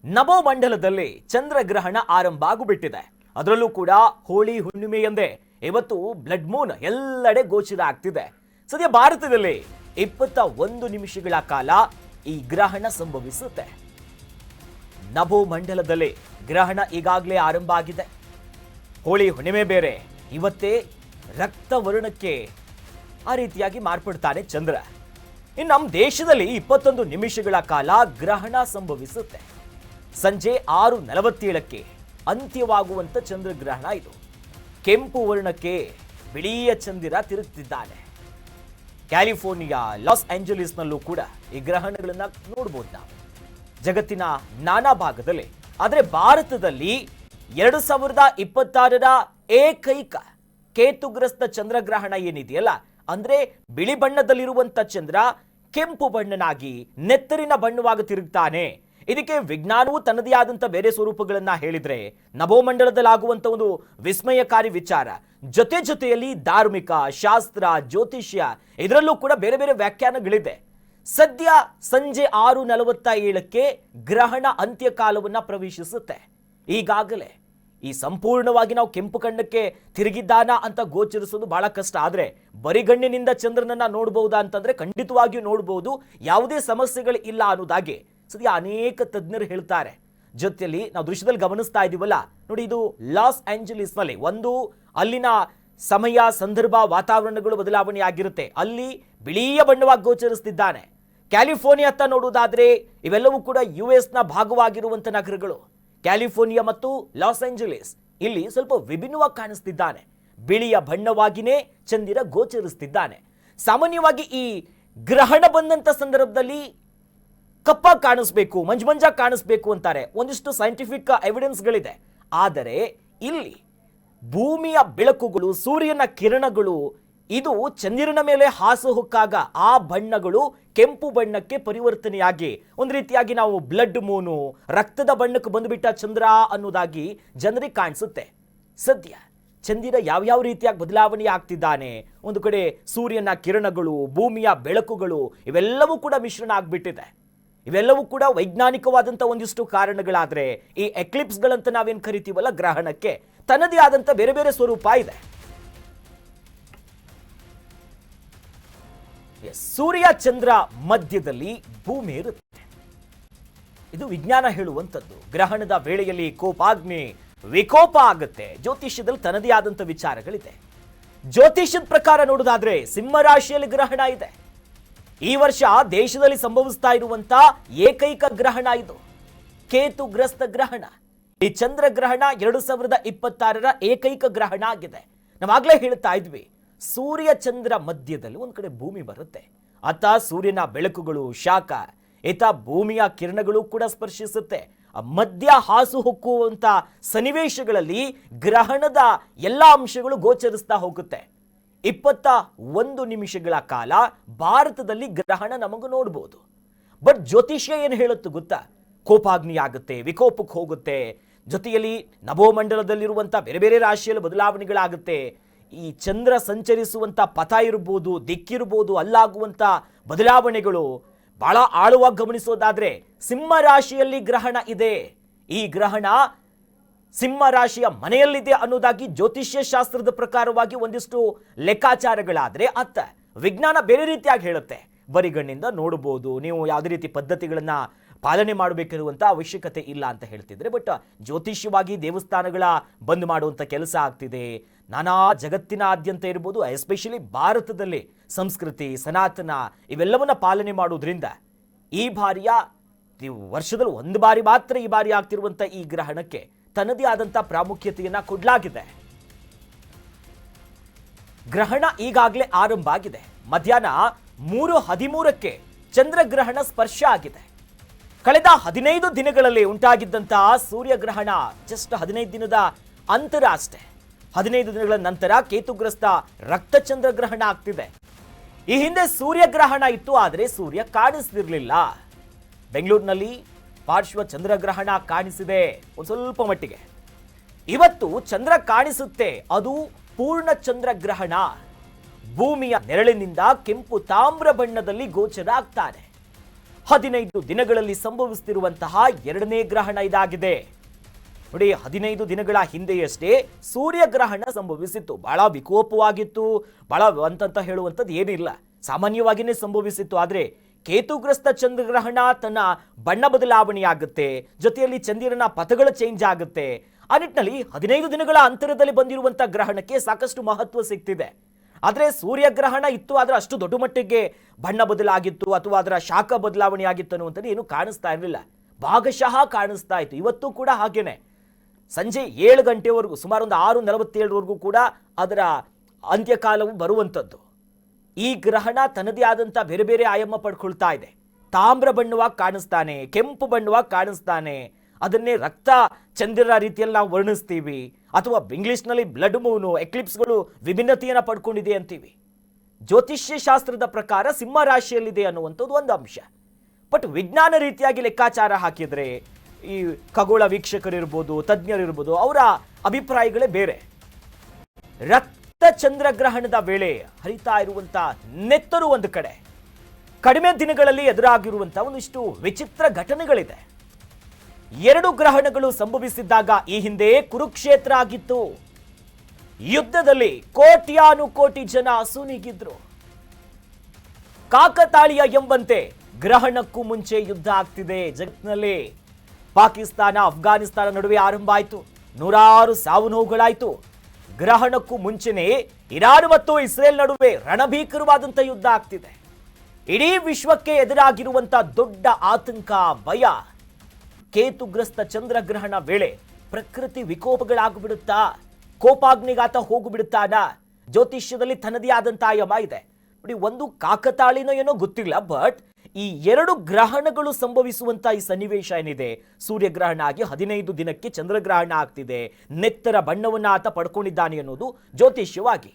ನಭೋಮಂಡಲದಲ್ಲಿ ಚಂದ್ರಗ್ರಹಣ ಆರಂಭ ಆಗಿಬಿಟ್ಟಿದೆ. ಅದರಲ್ಲೂ ಕೂಡ ಹೋಳಿ ಹುಣ್ಣಿಮೆಯಂದೇ ಇವತ್ತು ಬ್ಲಡ್ ಮೂನ್ ಎಲ್ಲೆಡೆ ಗೋಚರ ಆಗ್ತಿದೆ. ಸದ್ಯ ಭಾರತದಲ್ಲಿ 21 ನಿಮಿಷಗಳ ಕಾಲ ಈ ಗ್ರಹಣ ಸಂಭವಿಸುತ್ತೆ. ನಭೋಮಂಡಲದಲ್ಲಿ ಗ್ರಹಣ ಈಗಾಗಲೇ ಆರಂಭ ಆಗಿದೆ. ಹೋಳಿ ಹುಣ್ಣಿಮೆ ಬೇರೆ, ಇವತ್ತೇ ರಕ್ತವರ್ಣಕ್ಕೆ ಆ ರೀತಿಯಾಗಿ ಮಾರ್ಪಡ್ತಾನೆ ಚಂದ್ರ. ಇನ್ನು ನಮ್ಮ ದೇಶದಲ್ಲಿ 21 ನಿಮಿಷಗಳ ಕಾಲ ಗ್ರಹಣ ಸಂಭವಿಸುತ್ತೆ. ಸಂಜೆ 6:47ಕ್ಕೆ ಅಂತ್ಯವಾಗುವಂತ ಚಂದ್ರಗ್ರಹಣ ಇದು. ಕೆಂಪು ವರ್ಣಕ್ಕೆ ಬಿಳಿಯ ಚಂದಿರ ತಿರುಗ್ತಿದ್ದಾನೆ. ಕ್ಯಾಲಿಫೋರ್ನಿಯಾ, ಲಾಸ್ ಏಂಜಲೀಸ್ನಲ್ಲೂ ಕೂಡ ಈ ಗ್ರಹಣಗಳನ್ನ ನೋಡಬಹುದು ನಾವು ಜಗತ್ತಿನ ನಾನಾ ಭಾಗದಲ್ಲಿ. ಆದರೆ ಭಾರತದಲ್ಲಿ 2026ರ ಏಕೈಕ ಕೇತುಗ್ರಸ್ತ ಚಂದ್ರಗ್ರಹಣ ಏನಿದೆಯಲ್ಲ, ಅಂದ್ರೆ ಬಿಳಿ ಬಣ್ಣದಲ್ಲಿರುವಂತ ಚಂದ್ರ ಕೆಂಪು ಬಣ್ಣನಾಗಿ ನೆತ್ತರಿನ ಬಣ್ಣವಾಗಿ ತಿರುಗ್ತಾನೆ. ಇದಕ್ಕೆ ವಿಜ್ಞಾನವು ತನ್ನದೇ ಆದಂತ ಬೇರೆ ಸ್ವರೂಪಗಳನ್ನ ಹೇಳಿದ್ರೆ, ನಭೋಮಂಡಲದಲ್ಲಿ ಆಗುವಂತ ಒಂದು ವಿಸ್ಮಯಕಾರಿ ವಿಚಾರ ಜೊತೆಯಲ್ಲಿ ಧಾರ್ಮಿಕ ಶಾಸ್ತ್ರ, ಜ್ಯೋತಿಷ್ಯ ಇದರಲ್ಲೂ ಕೂಡ ಬೇರೆ ಬೇರೆ ವ್ಯಾಖ್ಯಾನಗಳಿದೆ. ಸದ್ಯ ಸಂಜೆ 6:47ಕ್ಕೆ ಗ್ರಹಣ ಅಂತ್ಯಕಾಲವನ್ನ ಪ್ರವೇಶಿಸುತ್ತೆ. ಈಗಾಗಲೇ ಈ ಸಂಪೂರ್ಣವಾಗಿ ನಾವು ಕೆಂಪು ಕಣ್ಣಕ್ಕೆ ತಿರುಗಿದ್ದಾನ ಅಂತ ಗೋಚರಿಸೋದು ಬಹಳ ಕಷ್ಟ. ಆದ್ರೆ ಬರಿಗಣ್ಣಿನಿಂದ ಚಂದ್ರನನ್ನ ನೋಡಬಹುದಾ ಅಂತಂದ್ರೆ ಖಂಡಿತವಾಗಿಯೂ ನೋಡಬಹುದು, ಯಾವುದೇ ಸಮಸ್ಯೆಗಳು ಇಲ್ಲ ಅನ್ನೋದಾಗಿ ಸದ್ಯ ಅನೇಕ ತಜ್ಞರು ಹೇಳ್ತಾರೆ. ಜೊತೆಯಲ್ಲಿ ನಾವು ದೃಶ್ಯದಲ್ಲಿ ಗಮನಿಸ್ತಾ ಇದೀವಲ್ಲ ನೋಡಿ, ಇದು ಲಾಸ್ ಏಂಜಲೀಸ್ ನಲ್ಲಿ ಅಲ್ಲಿನ ಸಮಯ, ಸಂದರ್ಭ, ವಾತಾವರಣಗಳು ಬದಲಾವಣೆ ಆಗಿರುತ್ತೆ. ಅಲ್ಲಿ ಬಿಳಿಯ ಬಣ್ಣವಾಗಿ ಗೋಚರಿಸುತ್ತಿದ್ದಾನೆ. ಕ್ಯಾಲಿಫೋರ್ನಿಯಾ ಅಂತ ನೋಡುವುದಾದ್ರೆ ಇವೆಲ್ಲವೂ ಕೂಡ US ನ ಭಾಗವಾಗಿರುವಂತ ನಗರಗಳು. ಕ್ಯಾಲಿಫೋರ್ನಿಯಾ ಮತ್ತು ಲಾಸ್ ಏಂಜಲೀಸ್ ಇಲ್ಲಿ ಸ್ವಲ್ಪ ವಿಭಿನ್ನವಾಗಿ ಕಾಣಿಸ್ತಿದ್ದಾನೆ. ಬಿಳಿಯ ಬಣ್ಣವಾಗಿನೇ ಚಂದಿರ ಗೋಚರಿಸುತ್ತಿದ್ದಾನೆ. ಸಾಮಾನ್ಯವಾಗಿ ಈ ಗ್ರಹಣ ಬಂದಂತ ಸಂದರ್ಭದಲ್ಲಿ ಕಪ್ಪ ಕಾಣಿಸ್ಬೇಕು, ಮಂಜಾ ಕಾಣಿಸ್ಬೇಕು ಅಂತಾರೆ. ಒಂದಿಷ್ಟು ಸೈಂಟಿಫಿಕ್ ಎವಿಡೆನ್ಸ್ಗಳಿದೆ. ಆದರೆ ಇಲ್ಲಿ ಭೂಮಿಯ ಬೆಳಕುಗಳು, ಸೂರ್ಯನ ಕಿರಣಗಳು ಇದು ಚಂದಿರನ ಮೇಲೆ ಹಾಸು ಹೊಕ್ಕಾಗ ಆ ಬಣ್ಣಗಳು ಕೆಂಪು ಬಣ್ಣಕ್ಕೆ ಪರಿವರ್ತನೆಯಾಗಿ ಒಂದು ರೀತಿಯಾಗಿ ನಾವು ಬ್ಲಡ್ ಮೂನು, ರಕ್ತದ ಬಣ್ಣಕ್ಕೆ ಬಂದುಬಿಟ್ಟ ಚಂದ್ರ ಅನ್ನೋದಾಗಿ ಜನರಿಗೆ ಕಾಣಿಸುತ್ತೆ. ಸದ್ಯ ಚಂದಿರ ಯಾವ್ಯಾವ ರೀತಿಯಾಗಿ ಬದಲಾವಣೆ ಆಗ್ತಿದ್ದಾನೆ, ಒಂದು ಕಡೆ ಸೂರ್ಯನ ಕಿರಣಗಳು, ಭೂಮಿಯ ಬೆಳಕುಗಳು ಇವೆಲ್ಲವೂ ಕೂಡ ಮಿಶ್ರಣ ಆಗ್ಬಿಟ್ಟಿದೆ. ಇವೆಲ್ಲವೂ ಕೂಡ ವೈಜ್ಞಾನಿಕವಾದಂಥ ಒಂದಿಷ್ಟು ಕಾರಣಗಳಾದ್ರೆ, ಈ ಎಕ್ಲಿಪ್ಸ್ಗಳಂತ ನಾವೇನು ಕರಿತೀವಲ್ಲ ಗ್ರಹಣಕ್ಕೆ, ತನ್ನದೇ ಆದಂಥ ಬೇರೆ ಬೇರೆ ಸ್ವರೂಪ ಇದೆ. ಸೂರ್ಯ ಚಂದ್ರ ಮಧ್ಯದಲ್ಲಿ ಭೂಮಿ ಇರುತ್ತೆ. ಇದು ವಿಜ್ಞಾನ ಹೇಳುವಂಥದ್ದು. ಗ್ರಹಣದ ವೇಳೆಯಲ್ಲಿ ಕೋಪಾಗ್ನಿ ವಿಕೋಪ ಆಗುತ್ತೆ. ಜ್ಯೋತಿಷ್ಯದಲ್ಲಿ ತನ್ನದೇ ಆದಂಥ ವಿಚಾರಗಳಿದೆ. ಜ್ಯೋತಿಷ್ಯದ ಪ್ರಕಾರ ನೋಡೋದಾದ್ರೆ ಸಿಂಹ ರಾಶಿಯಲ್ಲಿ ಗ್ರಹಣ ಇದೆ. ಈ ವರ್ಷ ದೇಶದಲ್ಲಿ ಸಂಭವಿಸ್ತಾ ಇರುವಂತ ಏಕೈಕ ಗ್ರಹಣ ಇದು, ಕೇತುಗ್ರಸ್ತ ಗ್ರಹಣ. ಈ ಚಂದ್ರಗ್ರಹಣ 2026ರ ಏಕೈಕ ಗ್ರಹಣ ಆಗಿದೆ. ನಾವಾಗ್ಲೇ ಹೇಳ್ತಾ ಇದ್ವಿ, ಸೂರ್ಯ ಚಂದ್ರ ಮಧ್ಯದಲ್ಲಿ ಒಂದ್ ಕಡೆ ಭೂಮಿ ಬರುತ್ತೆ. ಅತ್ತ ಸೂರ್ಯನ ಬೆಳಕುಗಳು, ಶಾಖ, ಈತ ಭೂಮಿಯ ಕಿರಣಗಳು ಕೂಡ ಸ್ಪರ್ಶಿಸುತ್ತೆ. ಮಧ್ಯ ಹಾಸು ಹೊಕ್ಕುವಂತ ಸನ್ನಿವೇಶಗಳಲ್ಲಿ ಗ್ರಹಣದ ಎಲ್ಲಾ ಅಂಶಗಳು ಗೋಚರಿಸ್ತಾ ಹೋಗುತ್ತೆ. 21 ನಿಮಿಷಗಳ ಕಾಲ ಭಾರತದಲ್ಲಿ ಗ್ರಹಣ ನಮಗೂ ನೋಡಬಹುದು. ಬಟ್ ಜ್ಯೋತಿಷ್ಯ ಏನು ಹೇಳುತ್ತೆ ಗೊತ್ತಾ? ಕೋಪಾಗ್ನಿ ಆಗುತ್ತೆ, ವಿಕೋಪಕ್ಕೆ ಹೋಗುತ್ತೆ. ಜೊತೆಯಲ್ಲಿ ನಭೋಮಂಡಲದಲ್ಲಿರುವಂಥ ಬೇರೆ ಬೇರೆ ರಾಶಿಯಲ್ಲಿ ಬದಲಾವಣೆಗಳಾಗುತ್ತೆ. ಈ ಚಂದ್ರ ಸಂಚರಿಸುವಂಥ ಪಥ ಇರ್ಬೋದು, ದಿಕ್ಕಿರ್ಬೋದು, ಅಲ್ಲಾಗುವಂಥ ಬದಲಾವಣೆಗಳು ಬಹಳ ಆಳವಾಗಿ ಗಮನಿಸೋದಾದ್ರೆ ಸಿಂಹ ರಾಶಿಯಲ್ಲಿ ಗ್ರಹಣ ಇದೆ. ಈ ಗ್ರಹಣ ಸಿಂಹ ರಾಶಿಯ ಮನೆಯಲ್ಲಿದೆ ಅನ್ನೋದಾಗಿ ಜ್ಯೋತಿಷ್ಯ ಶಾಸ್ತ್ರದ ಪ್ರಕಾರವಾಗಿ ಒಂದಿಷ್ಟು ಲೆಕ್ಕಾಚಾರಗಳಾದ್ರೆ, ಅತ್ತ ವಿಜ್ಞಾನ ಬೇರೆ ರೀತಿಯಾಗಿ ಹೇಳುತ್ತೆ. ಬರಿಗಣ್ಣಿಂದ ನೋಡಬಹುದು, ನೀವು ಯಾವುದೇ ರೀತಿ ಪದ್ಧತಿಗಳನ್ನ ಪಾಲನೆ ಮಾಡಬೇಕಿರುವಂತ ಅವಶ್ಯಕತೆ ಇಲ್ಲ ಅಂತ ಹೇಳ್ತಿದ್ರೆ. ಬಟ್ ಜ್ಯೋತಿಷ್ಯವಾಗಿ ದೇವಸ್ಥಾನಗಳ ಬಂದ್ ಮಾಡುವಂತ ಕೆಲಸ ಆಗ್ತಿದೆ. ನಾನಾ ಜಗತ್ತಿನಾದ್ಯಂತ ಇರ್ಬೋದು, ಎಸ್ಪೆಷಲಿ ಭಾರತದಲ್ಲಿ ಸಂಸ್ಕೃತಿ, ಸನಾತನ ಇವೆಲ್ಲವನ್ನ ಪಾಲನೆ ಮಾಡೋದ್ರಿಂದ ಈ ಬಾರಿಯ ವರ್ಷದಲ್ಲಿ ಒಂದು ಬಾರಿ ಮಾತ್ರ ಈ ಬಾರಿ ಆಗ್ತಿರುವಂತ ಈ ಗ್ರಹಣಕ್ಕೆ ತನ್ನದೇ ಆದಂಥ ಪ್ರಾಮುಖ್ಯತೆಯನ್ನ ಕೊಡಲಾಗಿದೆ. ಗ್ರಹಣ ಈಗಾಗಲೇ ಆರಂಭ ಆಗಿದೆ. ಮಧ್ಯಾಹ್ನ 3:13ಕ್ಕೆ ಚಂದ್ರಗ್ರಹಣ ಸ್ಪರ್ಶ ಆಗಿದೆ. ಕಳೆದ 15 ದಿನಗಳಲ್ಲಿ ಉಂಟಾಗಿದ್ದಂತಹ ಸೂರ್ಯಗ್ರಹಣ ಜಸ್ಟ್ 15 ದಿನದ ಅಂತರ ಅಷ್ಟೇ. 15 ದಿನಗಳ ನಂತರ ಕೇತುಗ್ರಸ್ತ ರಕ್ತಚಂದ್ರಗ್ರಹಣ ಆಗ್ತಿದೆ. ಈ ಹಿಂದೆ ಸೂರ್ಯಗ್ರಹಣ ಇತ್ತು, ಆದರೆ ಸೂರ್ಯ ಕಾಣಿಸ್ತಿರ್ಲಿಲ್ಲ. ಬೆಂಗಳೂರಿನಲ್ಲಿ ಪಾರ್ಶ್ವ ಚಂದ್ರಗ್ರಹಣ ಕಾಣಿಸಿದೆ ಒಂದು ಸ್ವಲ್ಪ ಮಟ್ಟಿಗೆ. ಇವತ್ತು ಚಂದ್ರ ಕಾಣಿಸುತ್ತೆ, ಅದು ಪೂರ್ಣ ಚಂದ್ರಗ್ರಹಣ. ಭೂಮಿಯ ನೆರಳಿನಿಂದ ಕೆಂಪು ತಾಮ್ರ ಬಣ್ಣದಲ್ಲಿ ಗೋಚರ ಆಗ್ತಾನೆ. 15 ದಿನಗಳಲ್ಲಿ ಸಂಭವಿಸುತ್ತಿರುವಂತಹ ಎರಡನೇ ಗ್ರಹಣ ಇದಾಗಿದೆ. ನೋಡಿ, 15 ದಿನಗಳ ಹಿಂದೆಯಷ್ಟೇ ಸೂರ್ಯಗ್ರಹಣ ಸಂಭವಿಸಿತ್ತು. ಬಹಳ ವಿಕೋಪವಾಗಿತ್ತು, ಬಹಳ ಅಂತ ಹೇಳುವಂಥದ್ದು ಏನಿಲ್ಲ, ಸಾಮಾನ್ಯವಾಗಿಯೇ ಸಂಭವಿಸಿತ್ತು. ಆದರೆ ಕೇತುಗ್ರಸ್ತ ಚಂದ್ರಗ್ರಹಣ ತನ್ನ ಬಣ್ಣ ಬದಲಾವಣೆಯಾಗುತ್ತೆ, ಜೊತೆಯಲ್ಲಿ ಚಂದಿರನ ಪಥಗಳು ಚೇಂಜ್ ಆಗುತ್ತೆ. ಆ ನಿಟ್ಟಿನಲ್ಲಿ 15 ದಿನಗಳ ಅಂತರದಲ್ಲಿ ಬಂದಿರುವಂಥ ಗ್ರಹಣಕ್ಕೆ ಸಾಕಷ್ಟು ಮಹತ್ವ ಸಿಗ್ತಿದೆ. ಆದರೆ ಸೂರ್ಯಗ್ರಹಣ ಇತ್ತು, ಆದರೆ ಅಷ್ಟು ದೊಡ್ಡ ಮಟ್ಟಿಗೆ ಬಣ್ಣ ಬದಲಾಗಿತ್ತು ಅಥವಾ ಅದರ ಶಾಖ ಬದಲಾವಣೆ ಆಗಿತ್ತು ಅನ್ನುವಂಥದ್ದು ಏನು ಕಾಣಿಸ್ತಾ ಇರಲಿಲ್ಲ. ಭಾಗಶಃ ಕಾಣಿಸ್ತಾ ಇತ್ತು. ಇವತ್ತು ಕೂಡ ಹಾಗೇನೆ ಸಂಜೆ 7 ಗಂಟೆವರೆಗೂ, ಸುಮಾರು ಒಂದು 6:47ವರೆಗೂ ಕೂಡ ಅದರ ಅಂತ್ಯಕಾಲವು ಬರುವಂಥದ್ದು. ಈ ಗ್ರಹಣ ತನ್ನದೇ ಆದಂಥ ಬೇರೆ ಬೇರೆ ಆಯಾಮ ಪಡ್ಕೊಳ್ತಾ ಇದೆ. ತಾಮ್ರ ಬಣ್ಣವಾಗಿ ಕಾಣಿಸ್ತಾನೆ, ಕೆಂಪು ಬಣ್ಣವಾಗಿ ಕಾಣಿಸ್ತಾನೆ. ಅದನ್ನೇ ರಕ್ತ ಚಂದಿರ ರೀತಿಯಲ್ಲಿ ನಾವು ವರ್ಣಿಸ್ತೀವಿ, ಅಥವಾ ಇಂಗ್ಲಿಷ್ನಲ್ಲಿ ಬ್ಲಡ್ ಮೂನು, ಎಕ್ಲಿಪ್ಸ್ಗಳು ವಿಭಿನ್ನತೆಯನ್ನು ಪಡ್ಕೊಂಡಿದೆ ಅಂತೀವಿ. ಜ್ಯೋತಿಷ್ಯ ಶಾಸ್ತ್ರದ ಪ್ರಕಾರ ಸಿಂಹ ರಾಶಿಯಲ್ಲಿದೆ ಅನ್ನುವಂಥದ್ದು ಒಂದು ಅಂಶ. ಬಟ್ ವಿಜ್ಞಾನ ರೀತಿಯಾಗಿ ಲೆಕ್ಕಾಚಾರ ಹಾಕಿದರೆ ಈ ಖಗೋಳ ವೀಕ್ಷಕರಿರ್ಬೋದು, ತಜ್ಞರಿರ್ಬೋದು, ಅವರ ಅಭಿಪ್ರಾಯಗಳೇ ಬೇರೆ. ರಕ್ತ ಚಂದ್ರಗ್ರಹಣದ ವೇಳೆ ಹರಿತಾ ಇರುವಂತ ನೆತ್ತರು ಒಂದು ಕಡೆ, ಕಡಿಮೆ ದಿನಗಳಲ್ಲಿ ಎದುರಾಗಿರುವಂತಹ ಒಂದಿಷ್ಟು ವಿಚಿತ್ರ ಘಟನೆಗಳಿದೆ. 2 ಗ್ರಹಣಗಳು ಸಂಭವಿಸಿದ್ದಾಗ ಈ ಹಿಂದೆ ಕುರುಕ್ಷೇತ್ರ ಆಗಿತ್ತು. ಯುದ್ಧದಲ್ಲಿ ಕೋಟ್ಯಾನುಕೋಟಿ ಜನ ಅಸುನೀಗಿದ್ರು. ಕಾಕತಾಳೀಯ ಎಂಬಂತೆ ಗ್ರಹಣಕ್ಕೂ ಮುಂಚೆ ಯುದ್ಧ ಆಗ್ತಿದೆ ಜಗತ್ತಿನಲ್ಲಿ. ಪಾಕಿಸ್ತಾನ ಅಫ್ಘಾನಿಸ್ತಾನ ನಡುವೆ ಆರಂಭ ಆಯಿತು, ನೂರಾರು ಸಾವು ನೋವುಗಳಾಯಿತು. ಗ್ರಹಣಕ್ಕೂ ಮುಂಚೆನೇ ಇರಾನ್ ಮತ್ತು ಇಸ್ರೇಲ್ ನಡುವೆ ರಣಭೀಕರವಾದಂಥ ಯುದ್ಧ ಆಗ್ತಿದೆ. ಇಡೀ ವಿಶ್ವಕ್ಕೆ ಎದುರಾಗಿರುವಂಥ ದೊಡ್ಡ ಆತಂಕ, ಭಯ. ಕೇತುಗ್ರಸ್ತ ಚಂದ್ರಗ್ರಹಣ ವೇಳೆ ಪ್ರಕೃತಿ ವಿಕೋಪಗಳಾಗ್ಬಿಡುತ್ತಾ, ಕೋಪಾಗ್ನಿಗಾತ ಹೋಗ್ಬಿಡುತ್ತಾನ? ಜ್ಯೋತಿಷ್ಯದಲ್ಲಿ ತನ್ನದೇ ಆದಂಥ ಆಯಾಮ ಇದೆ ನೋಡಿ. ಒಂದು ಕಾಕತಾಳಿನೋ ಏನೋ ಗೊತ್ತಿಲ್ಲ, ಬಟ್ ಈ 2 ಗ್ರಹಣಗಳು ಸಂಭವಿಸುವಂತ ಈ ಸನ್ನಿವೇಶ ಏನಿದೆ, ಸೂರ್ಯಗ್ರಹಣ ಆಗಿ 15 ದಿನಕ್ಕೆ ಚಂದ್ರಗ್ರಹಣ ಆಗ್ತಿದೆ, ನೆತ್ತರ ಬಣ್ಣವನ್ನ ಆತ ಪಡ್ಕೊಂಡಿದ್ದಾನೆ ಅನ್ನೋದು ಜ್ಯೋತಿಷ್ಯವಾಗಿ.